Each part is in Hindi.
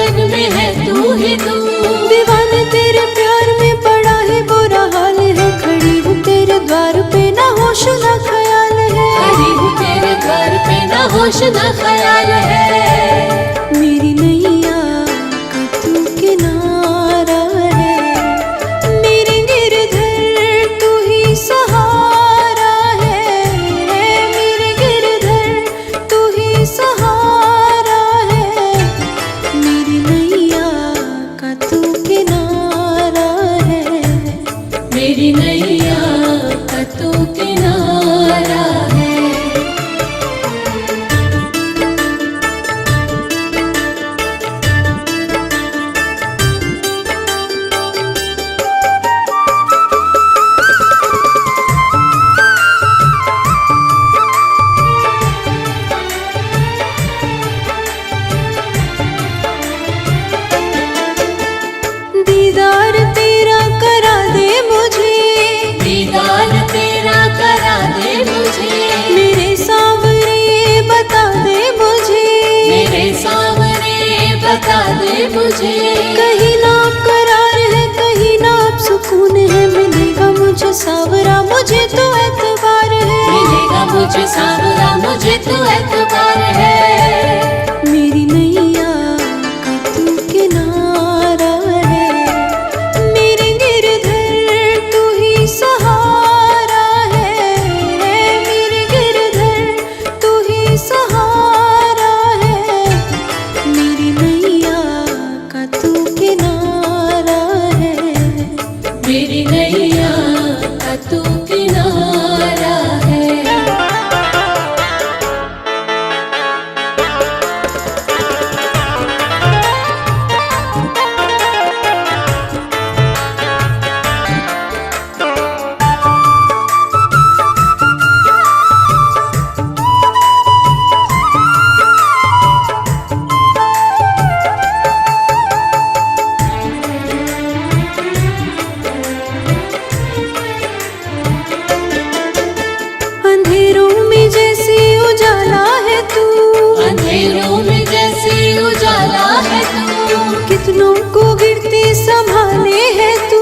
गगन में है तू ही तू। दीवाने तेरे प्यार में बड़ा ही बुरा हाल है, खड़ी हूँ तेरे द्वार पे ना होश ना ख्याल है। खड़ी हूँ तेरे द्वार पे ना होश ना ख्याल है। मेरी नैया का तू किनारा है, मेरे गिरधर तू ही सहारा है। मेरे गिरधर तू ही सहारा है, मेरी नैया का तू किनारा है। मेरी नैया का तू किनारा है। दीदार तेरा करा दे मुझे, दीदार तेरा करा दे मुझे। मेरे सावरे बता दे मुझे, मेरे सामने बता दे मुझे। कहीं ना करार है कहीं ना सुकून है, मिलेगा मुझे सावरा मुझे तो एतबार है। मिलेगा मुझे सावरा मुझे तो एतबार है। मेरी नैया का तू किनारा है, मेरे गिरधर तू ही सहारा है। मेरे गिरधर तू ही सहारा है, मेरी नैया का तू किनारा है। मेरी नैया का तू किनारा है। अंधेरों में जैसे उजाला है तू, अंधेरों में जैसे उजाला है तू। कितनों को गिरते संभाले है तू,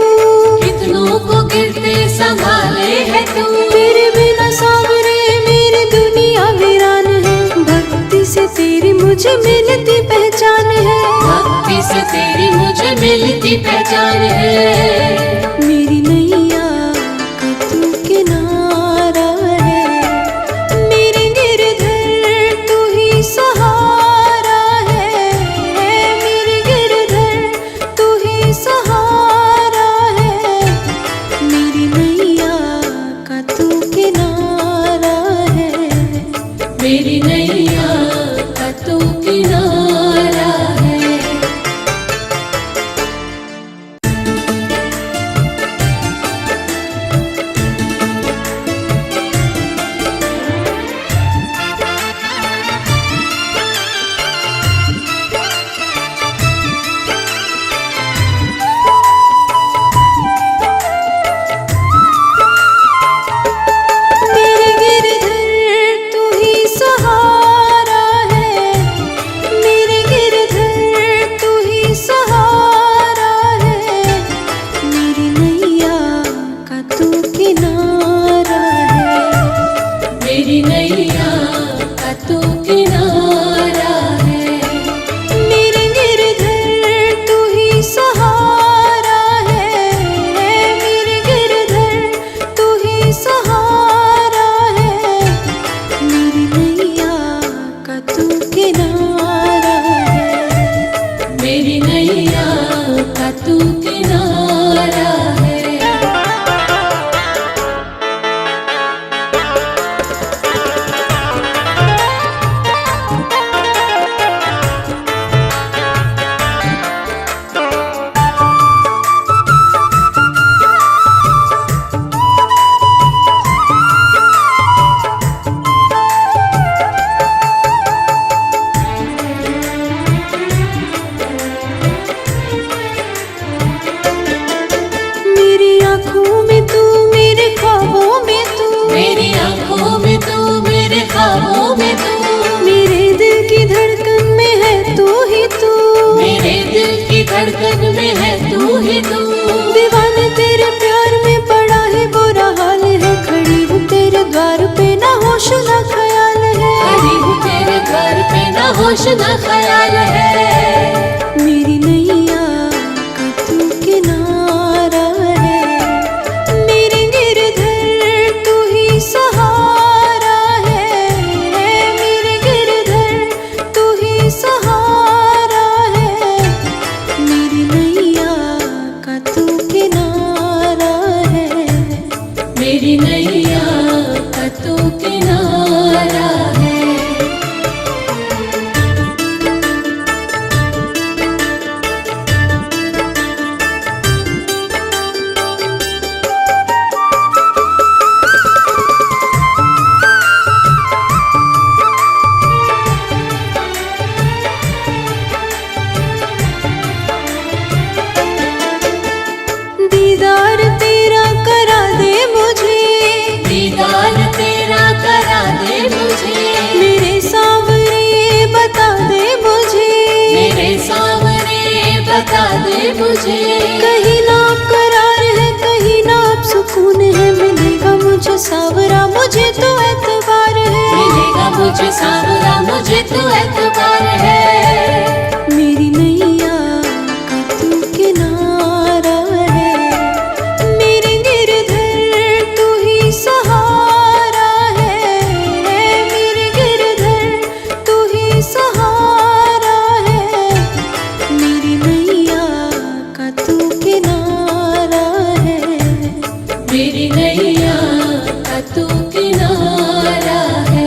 कितनों को गिरते संभाले है तू। तेरे बिना सावरे मेरी दुनिया वीरान है। भक्ति से तेरी मुझे मिलती पहचान है, भक्ति से तेरी मुझे मिलती पहचान है। मेरी नैया का तू किनारा है, मेरे गिरधर तू ही सहारा है। मेरे गिरधर तू ही सहारा है, मेरी नैया का तू किनारा है। मेरी नैया का तू किनारा है। धड़कन में है तू ही तू। दीवाने तेरे प्यार में पड़ा है बुरा हाल है, खड़ी हूँ तेरे द्वार पे ना होश ना ख्याल है। खड़ी हूँ तेरे द्वार पे ना होश ना ख्याल है। मेरी नैया का तू किनारा है, मेरे गिरधर तू ही सहारा है। मेरे गिरधर तू ही सहारा है, मेरी नैया का तू किनारा है। मेरी नैया का तू किनारा है। दीदार तेरा करा दे मुझे, दीदार तेरा करा दे मुझे। मेरे सांवरे बता दे मुझे, मेरे सामने बता दे मुझे। कहीं ना करार है कहीं ना अब सुकून है। मिलेगा मुझे सांवरा मुझे तो एतबार है, मिलेगा मुझे सांवरा मुझे तो एतबार है। मेरी नैया का तू किनारा है, मेरे गिरधर तू ही सहारा है। मेरे गिरधर तू ही सहारा है, मेरी नैया का तू किनारा है। मेरी नैया का तू किनारा है।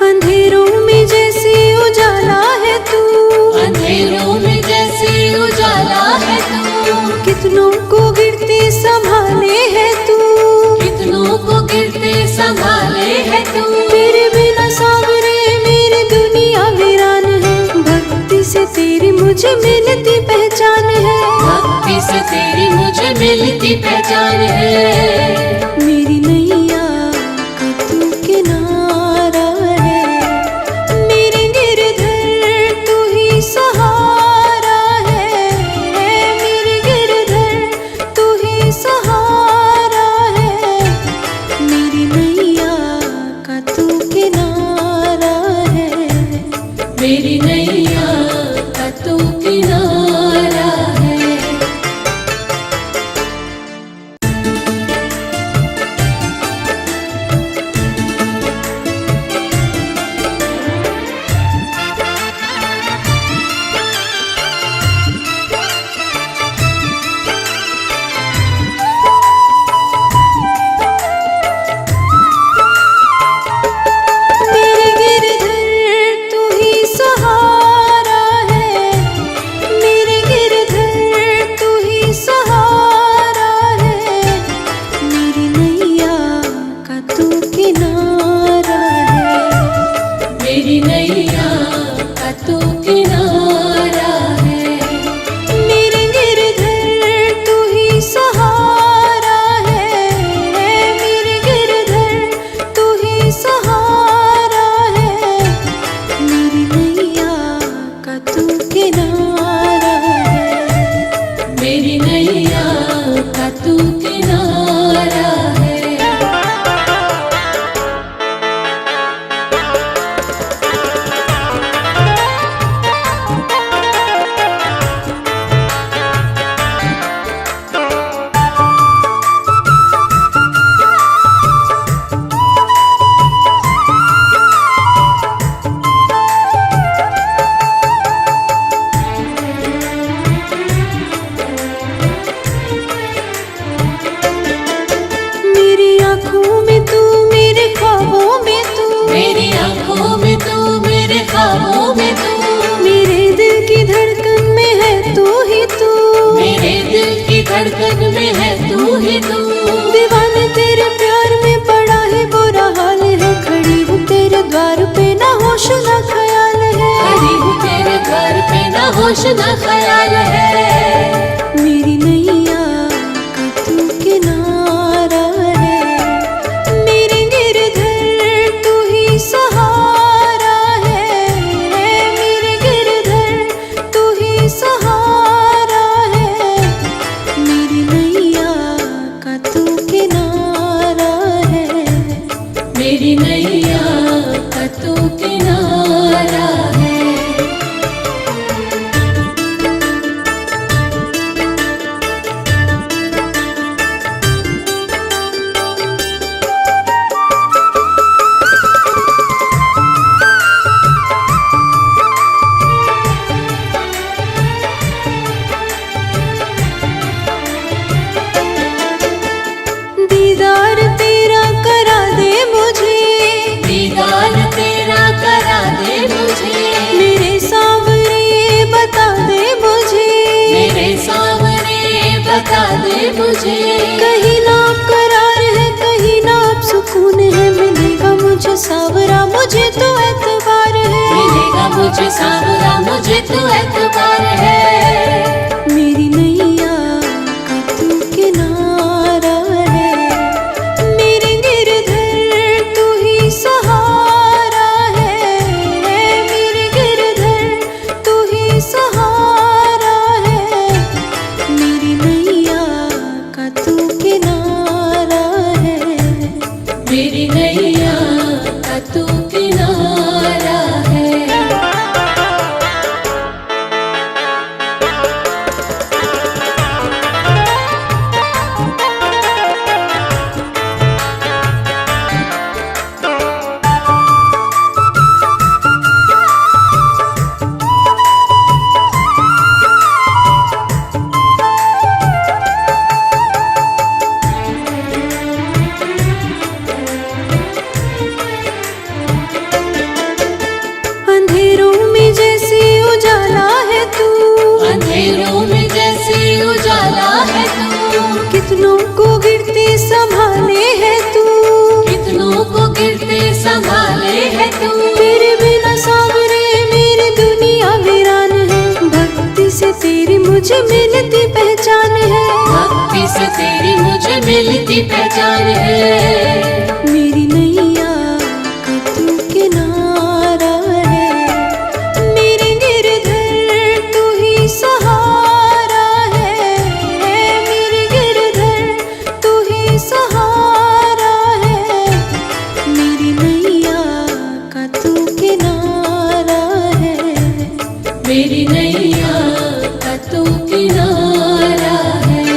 अंधेरों में जैसे उजाला है तू, अंधेरों में जैसे उजाला है तू। कितनों को गिरते संभाले है तू, कितनों को गिरते संभाले है तू। तेरे बिना सांवरे मेरी दुनिया वीरान है। भक्ति से तेरी मुझे मिलती पहचान है, भक्ति से तेरी मुझे मिलती पहचान है। मेरी नैया का तू किनारा है, मेरे गिरधर तू ही सहारा है। मेरे गिरधर तू ही सहारा है, मेरी नैया का तू किनारा है। मेरी नैया का तू किनारा है। मेरे गिरधर तू ही सहारा है, मेरे गिरधर तू ही सहारा है। मेरी नैया का तू किनारा है, मेरी नैया का तू किनारा है। मेरे गिरधर तू ही सहारा है। मेरे गिरधर तू ही सहारा है, मेरी नैया का तू किनारा है। मेरी नैया का तू किनारा है। धड़कन में है तू ही तू। दीवाने तेरे प्यार में पड़ा है बुरा हाल है, खड़ी हूँ तेरे द्वार पे ना होश ना ख्याल है। खड़ी हूँ तेरे घर पे ना होश ना ख्याल है। मेरी नैया का तू किनारा है, मेरे गिरधर तू ही सहारा है। मेरे गिरधर तू ही सहारा है, मेरी नैया का तू किनारा है। मेरी नैया का तू किनारा है। दीदार तेरा करा दे मुझे, दीदार तेरा करा दे मुझे। मेरे सावरे बता दे मुझे, मेरे सामने बता दे मुझे। कहीं ना करार है कहीं ना अब सुकून है। मिलेगा मुझे सावरा मुझे तो एतबार है, मिलेगा मुझे सावरा मुझे तो एतबार है। मेरी नैया का तू किनारा है, मेरे गिरधर तू ही सहारा है। मेरे गिरधर तू ही सहारा है, मेरी नैया का तू किनारा है। मेरी नैया का तू किनारा है। अंधेरों में जैसे उजाला है तू, अंधेरों में जैसे उजाला है तू। कितनों को गिरते संभाले है तू, कितनों को गिरते संभाले है तू। तेरे बिना सावरे मेरी दुनिया वीरान है। भक्ति से तेरी मुझे मिलती पहचान है, भक्ति से तेरी मुझे मिलती पहचान है। मेरी नैया का तू किनारा है, मेरे गिरधर तू ही सहारा है। मेरे गिरधर तू ही सहारा है, मेरी नैया का तू किनारा है। मेरी नैया का तू किनारा है।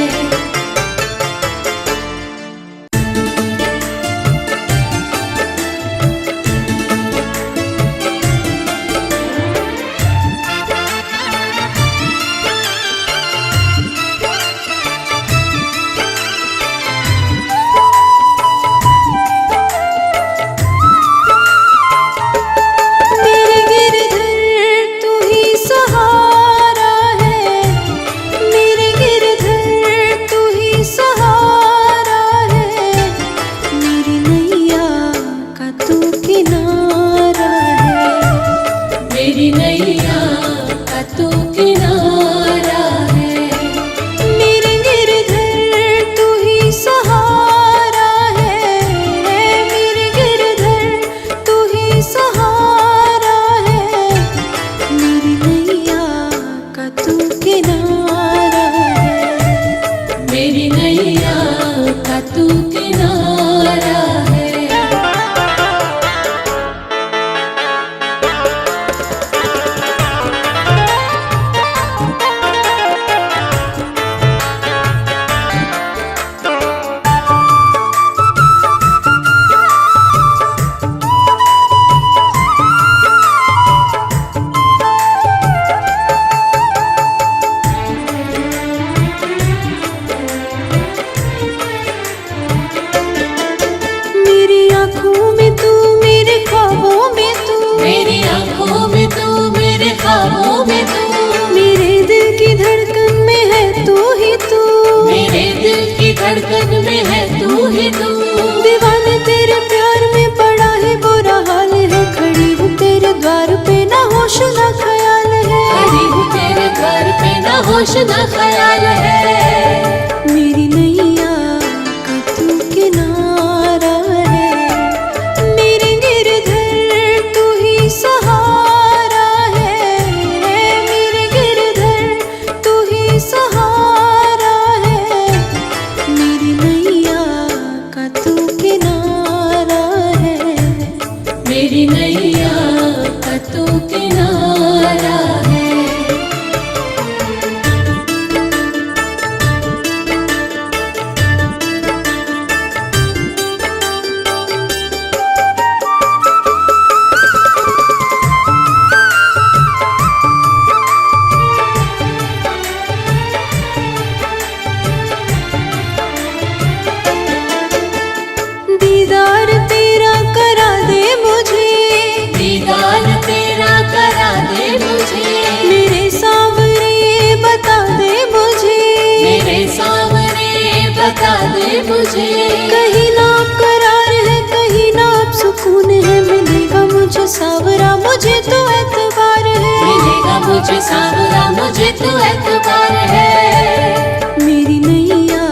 मेरे सांवरे बता दे मुझे, कहीं ना आप करार है, कहीं ना आप सुकून है। मिलेगा मुझे सावरा, मुझे तो एतबार है। मिलेगा मुझे सांवरा, मुझे तो एतबार है। मेरी नैया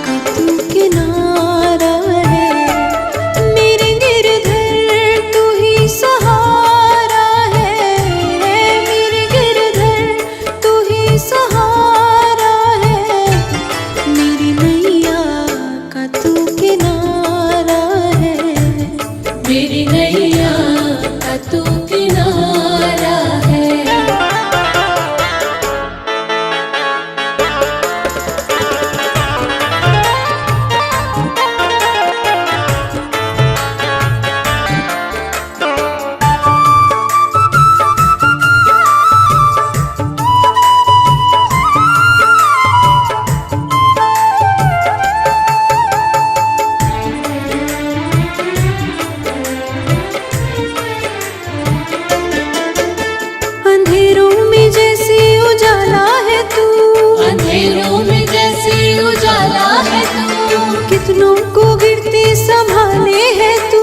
का तू किनारा है, मेरे गिरधर तू ही सहारा है। मेरे गिरधर तू ही सहारा है, मेरी नैया का तू किनारा है। मेरी नैया का तू किनारा है। अंधेरों में जैसे उजाला है तू, अंधेरों में जैसे उजाला है तू, कितनों को गिरते संभाले है तू।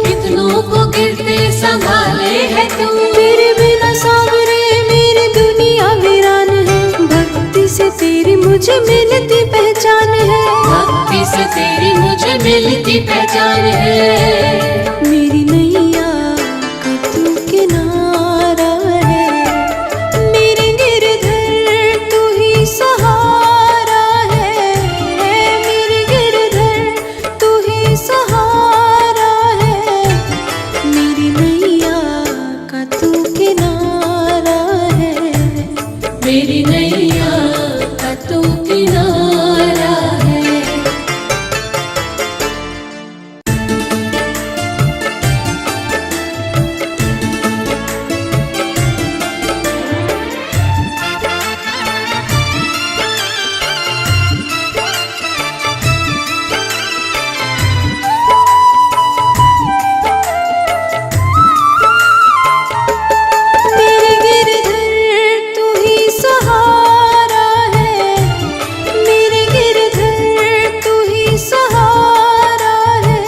कितनों को गिरते संभाले है तू। तेरे बिना सावरे मेरी दुनिया वीरान है, भक्ति से तेरी मुझे मिलती पहचान है। भक्ति से तेरी मुझे मिलती पहचान है। मेरी नैया का तू किनारा है, मेरे गिरधर तू ही सहारा है। मेरे गिरधर तू ही सहारा है, मेरी नैया का तू किनारा है। मेरी नैया का तू किनारा है। मेरे गिरधर तू ही सहारा है, मेरे गिरधर तू ही सहारा है,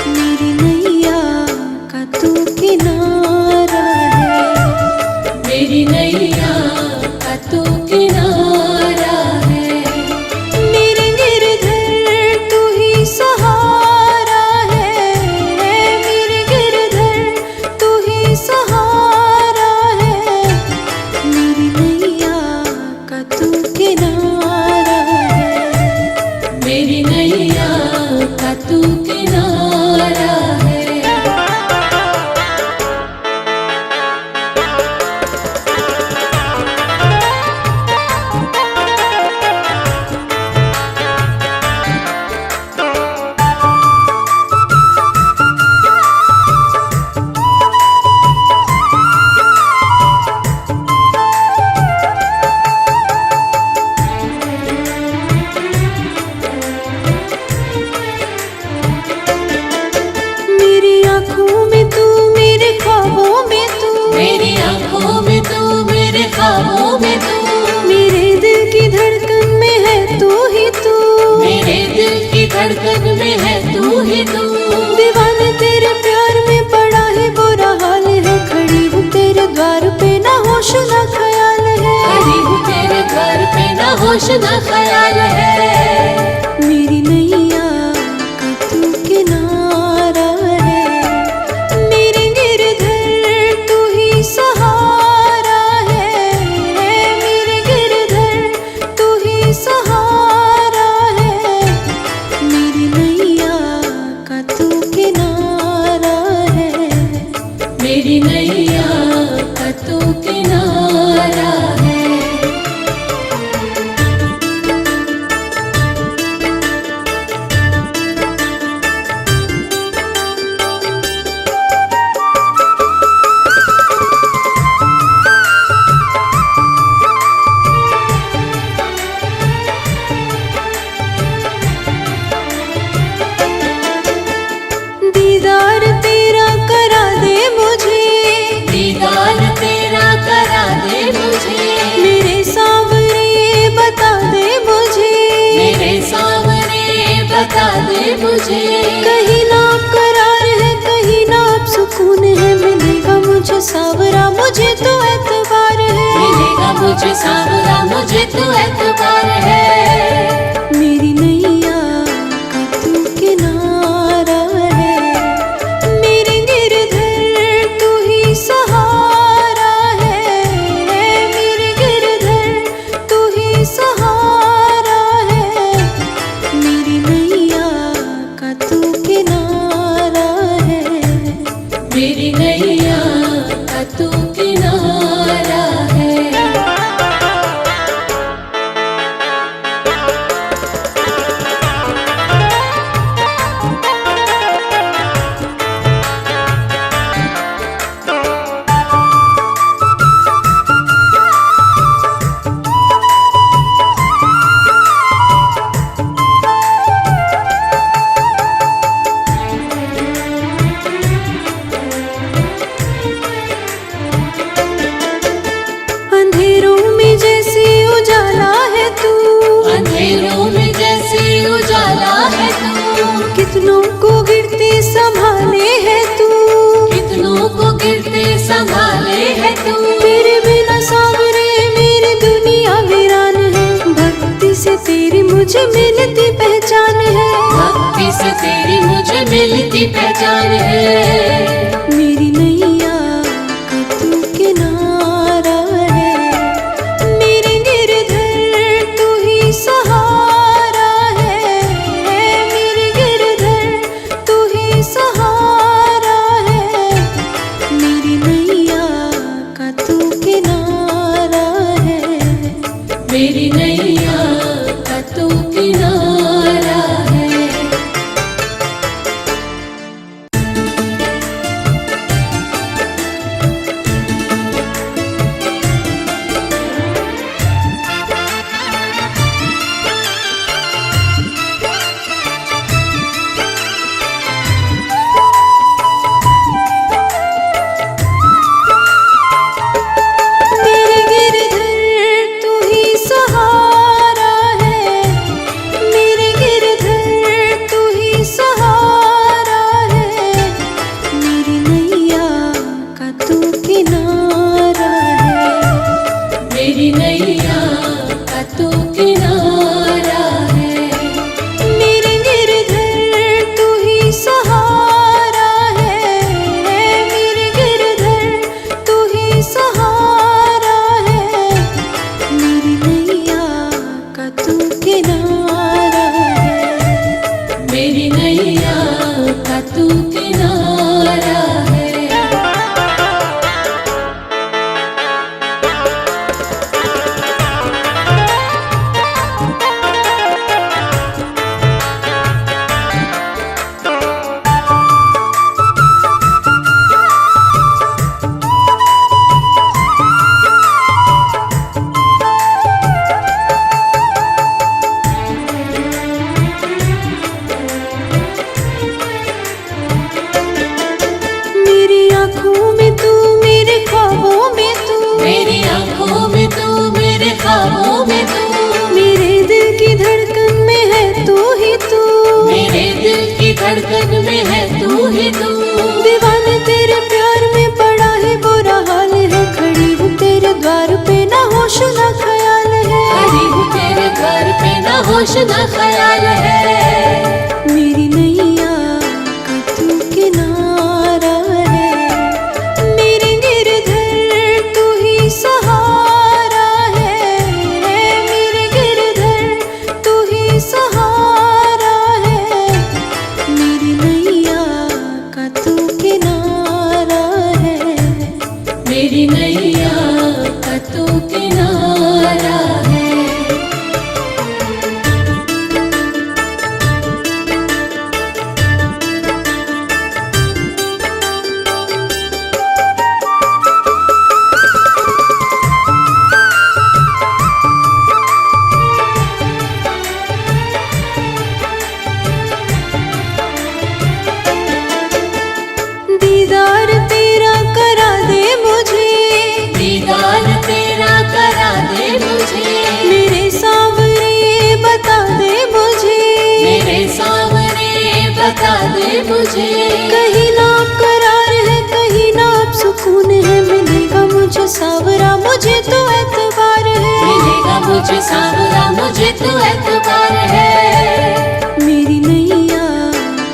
मेरी नैया का तू किनारा है। मेरी नैया का तू किनारा है। मेरे गिरधर तू ही सहारा है, मेरे गिरधर तू ही सहारा है, मेरी नैया का तू किनारा है। मेरी नैया का तू किनारा है। मेरी आँखों में तू, मेरे ख्वाबों में तू, मेरी आंखों में तू, मेरे ख्वाबों में तू, मेरे दिल की धड़कन में है तू ही तू। मेरे दिल की धड़कन में है तू ही तू। दीवाने तेरे प्यार में पड़ा है बुरा हाल है, खड़ी हूँ तेरे द्वार पे ना होश ना ख्याल है। खड़ी हूँ तेरे घर पे ना होश ना ख्याल है। मेरी नैया का तू किनारा है, मेरे गिरधर तू ही सहारा है। मेरे गिरधर तू ही सहारा है, मेरी नैया का तू किनारा है। मेरी नैया का तू किनारा है। बता दे मुझे। कहीं ना करार है, कहीं ना अब सुकून है, मिलेगा मुझे सावरा मुझे तो एतबार है। मिलेगा मुझे सावरा मुझे तो एतबार है। मेरी नैया का तू किनारा है, मेरे गिरधर तू ही सहारा है। मेरे गिरधर तू ही सहारा है, मेरी नैया का तू किनारा है। मेरी नैया का तू किनारा है। अंधेरों में जैसे उजाला है तू, अंधेरों में जैसे उजाला है तू। कितनों को गिरते संभाले है तू, कितनों को गिरते संभाले है तू। तेरे बिना सावरे मेरी दुनिया वीरान है। भक्ति से तेरी मुझे मिलती पहचान है, भक्ति से तेरी मुझे मिलती पहचान है। मेरी नैया का तू किनारा है, मेरे गिरधर तू ही सहारा है। मेरे गिरधर तू ही सहारा है, मेरी नैया का तू किनारा है। मेरी नैया का तू किनारा है। मेरे गिरधर तू ही सहारा है, मेरे गिरधर तू ही सहारा है, मेरी नैया का तू किनारा है। मेरी नैया का तू किनारा है। मेरे गिरधर तू ही सहारा है, मेरे गिरधर तू ही सहारा है, मेरी नैया का तू किनारा है। मेरी नैया का तू किनारा है। मेरी आँखों में तू, मेरे ख्वाबों में तू, मेरी आंखों में तू, मेरे ख्वाबों में तू। मेरे दिल की धड़कन में है तू ही तू। मेरे दिल की धड़कन में है तू ही तू। दीवाने तेरे प्यार में पड़ा है बुरा हाल है, खड़ी हूँ तेरे द्वार पे ना होश ना ख्याल है। खड़ी हूँ तेरे घर पे ना होश ना ख्याल है। मेरी नैया का तू किनारा है, मेरे गिरधर तू ही सहारा है। मेरे गिरधर तू ही सहारा है, मेरी नैया का तू किनारा है। मेरी नैया का तू किनारा है। सांवरा मुझे तो एतबार है। मेरी नैया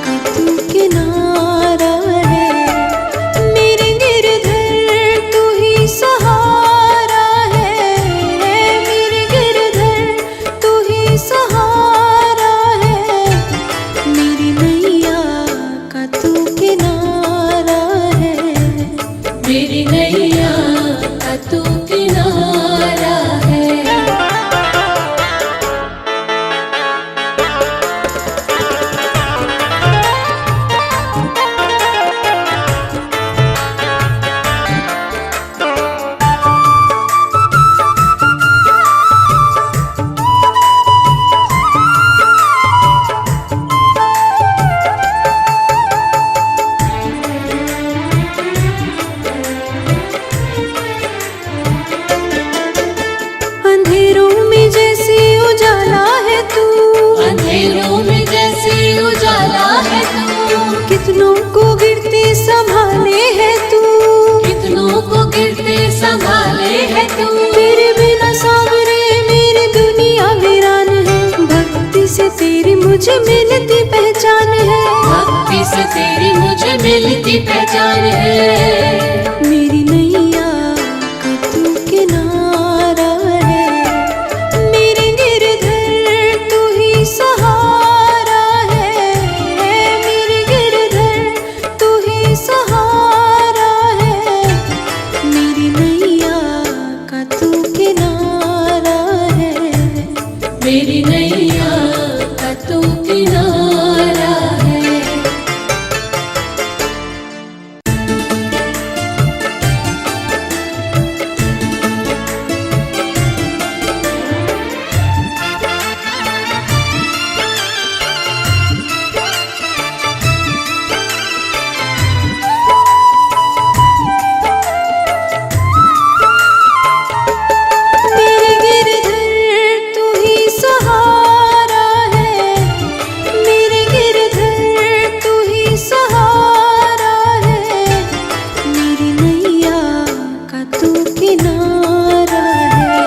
का तू किनारा है, मेरे गिरधर तू ही सहारा है, मेरे गिरधर तू ही सहारा है, मेरी नैया का तू किनारा है, मेरी नैया का तू किनारा है। अंधेरों में जैसे उजाला है तू, अंधेरों में जैसे उजाला है तू, कितनों को गिरते संभाले है तू, कितनों को गिरते संभाले है तू। तेरे बिना सांवरे मेरी दुनिया वीरान है, भक्ति से तेरी मुझे मिलती पहचान है, भक्ति से तेरी मुझे मिलती पहचान है। मेरी नैया का तू किनारा है, मेरे गिरधर तू ही सहारा है, मेरे गिरधर तू ही सहारा है, मेरी नैया का तू किनारा है, मेरी नैया का तू किनारा है। मेरे गिरधर तू ही सहारा है, मेरे गिरधर तू ही सहारा है, मेरी नैया का तू किनारा है,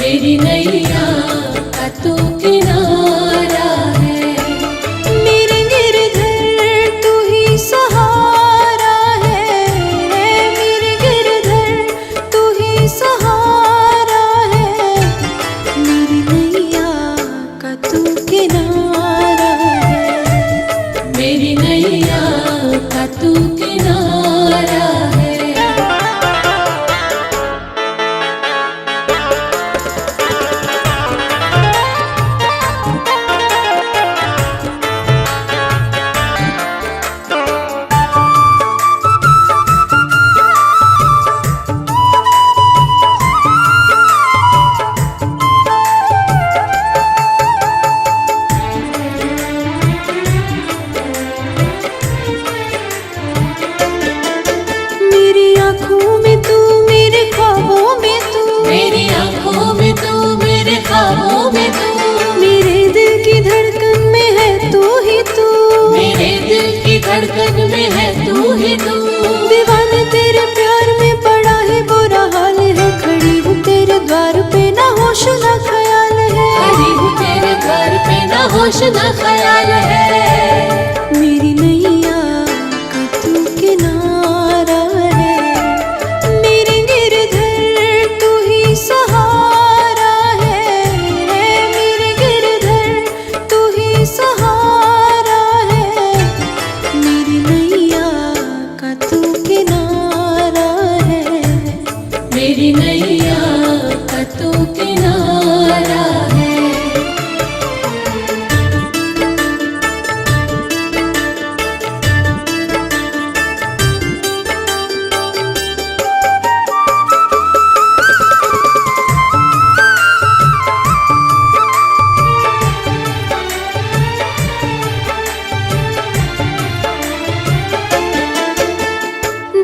मेरी नैया का तू किनारा है। मेरे गिरधर तू ही सहारा है, मेरे गिरधर तू ही सहारा है, मेरी नैया का तू किनारा है, मेरी नैया का तू किनारा है। मेरी आँखों में तू, मेरे ख्वाबों में तू, मेरी आंखों में तू, मेरे ख्वाबों में तू, मेरे दिल की धड़कन में है तू ही तू, मेरे दिल की धड़कन में है तू ही तू। दीवाने तेरे प्यार में बड़ा ही बुरा हाल है, खड़ी हूँ तेरे द्वार पे ना होश ना ख्याल है, खड़ी हूँ तेरे घर पे ना होश ना ख्याल है। मेरी नैया का तू किनारा है, मेरे गिरधर तू ही सहारा है, मेरे गिरधर तू ही सहारा है, मेरी नैया का तू किनारा है, मेरी नैया का तू किनारा है।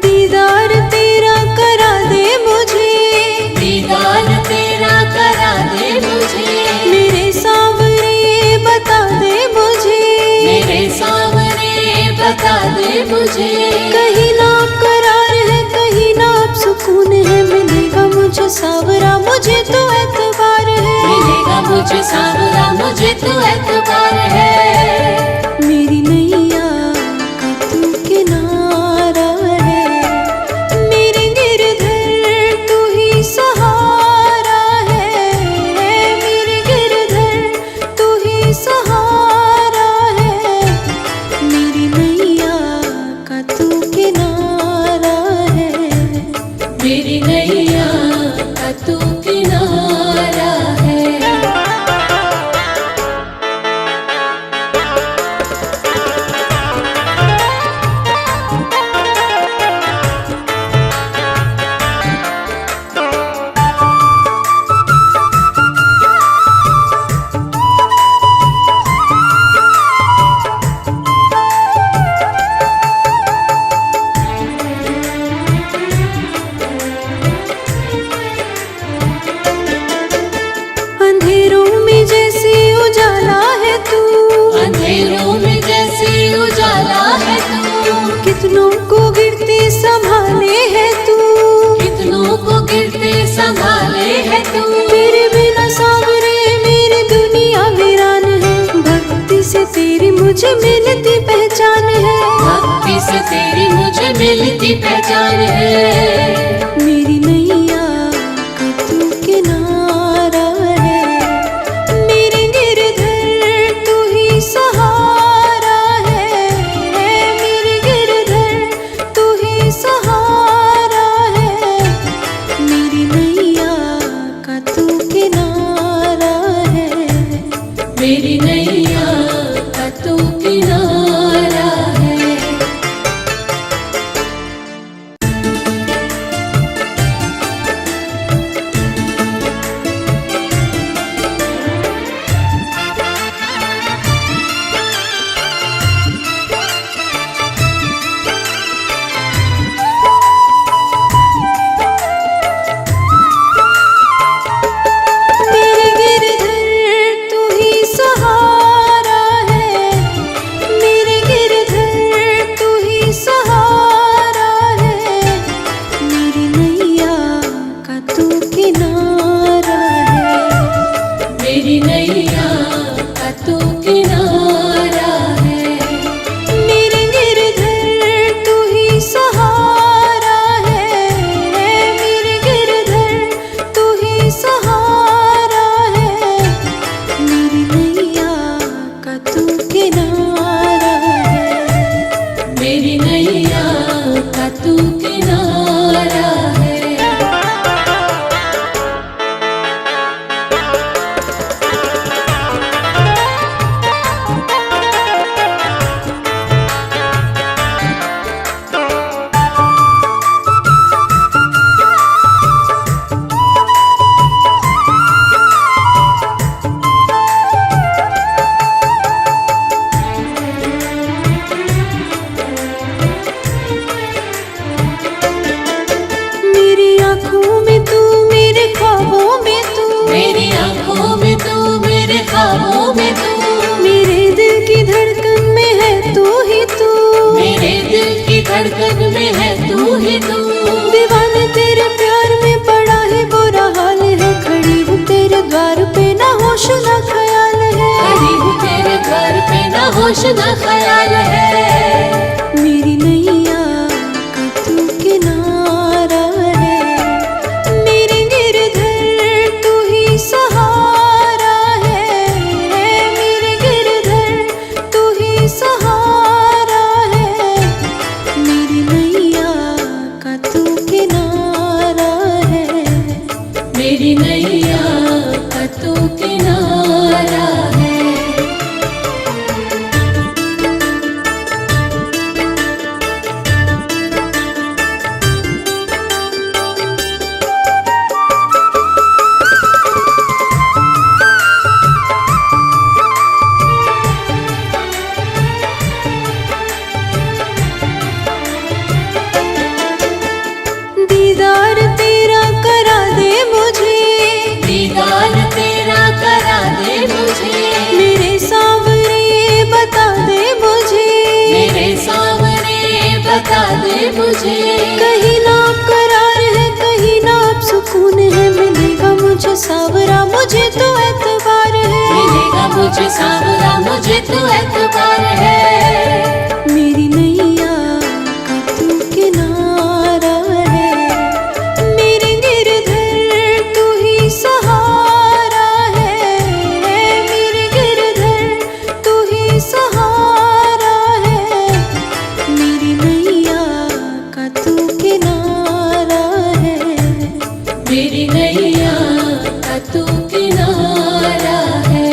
दीदार तेरा करा दे मुझे, दीदार तेरा करा दे मुझे, मेरे सांवरे बता दे मुझे, मेरे सामने बता दे मुझे। कहीं ना करार है, कहीं ना अब सुकून है, मिलेगा मुझे सांवरा मुझे तो एतबार है, मुझे सांवरा मुझे तो एतबार है। मेरी नैया का तू किनारा है, मेरे गिरधर तू ही सहारा है, मेरे गिरधर तू ही सहारा है, मेरी नैया का तू किनारा है, मेरी नैया का तू किनारा है। अंधेरों में जैसे उजाला है तू, अंधेरों में जैसे उजाला है तू, कितनों को गिरते संभाले है तू, कितनों को गिरते संभाले है तू। तेरे बिना सावरे मेरी दुनिया वीरान है, भक्ति से तेरी मुझे मिलती पहचान है, भक्ति से तेरी मुझे मिलती पहचान है। मेरी नैया का तू किनारा है, मेरे गिरधर तू ही सहारा है, मेरे गिरधर तू ही सहारा है, मेरी नैया का तू किनारा है, मेरी नैया का तू किनारा है। मेरे गिरधर तू ही सहारा है, मेरे गिरधर तू ही सहारा है, मेरी नैया का तू किनारा है, मेरी नैया का तू किनारा है। मेरे गिरधर तू ही सहारा है, मेरे गिरधर तू ही सहारा है, मेरी नैया का तू किनारा है, मेरी नैया का तू किनारा है। मेरी आँखों में तू मेरे ख्वाबों में तू, मेरी आंखों में तू मेरे ख्वाबों में तू, मेरे दिल की धड़कन में है तू ही तू, मेरे दिल की धड़कन में है तू ही तू। दीवाने तेरे प्यार में पड़ा है बुरा हाल है, खड़ी हूँ तेरे द्वार पे ना होश ना ख्याल है, खड़ी हूँ तेरे घर पे ना होश ना ख्याल है। मेरी नैया का तू किनारा है, मेरे गिरधर तू ही सहारा है, मेरे गिरधर तू ही सहारा है, मेरी नैया का तू किनारा है, मेरी नैया का तू किनारा है। मुझे सांवरा मुझे तो एतबार है। मेरी नैया का तू किनारा है, मेरे गिरधर तू ही सहारा है, मेरे गिरधर तू ही सहारा है, मेरी नैया का तू किनारा है, मेरी नैया का तू किनारा है।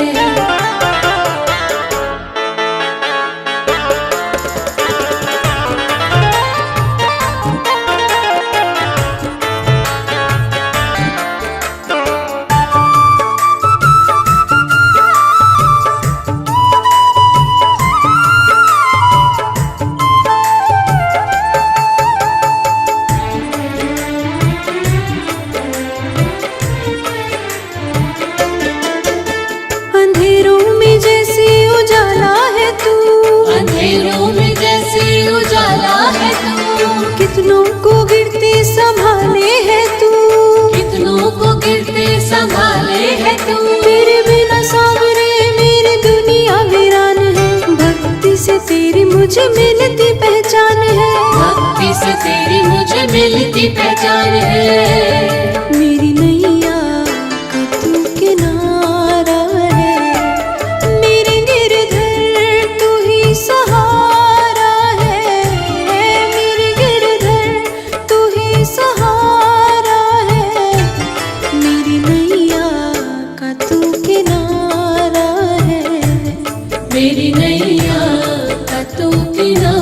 अंधेरों में जैसे उजाला है तू, अंधेरों में जैसे उजाला है तू, कितनों को गिरते संभाले है तू, कितनों को गिरते संभाले है तू। तेरे बिना सावरे मेरी दुनिया वीरान है, भक्ति से तेरी मुझे मिलती पहचान है, भक्ति से तेरी मुझे मिलती पहचान है। मेरी नैया का तू किनारा है, मेरे गिरधर तू ही सहारा है, मेरे गिरधर तू ही सहारा है, मेरी नैया का तू किनारा है, मेरी नैया का तू किनारा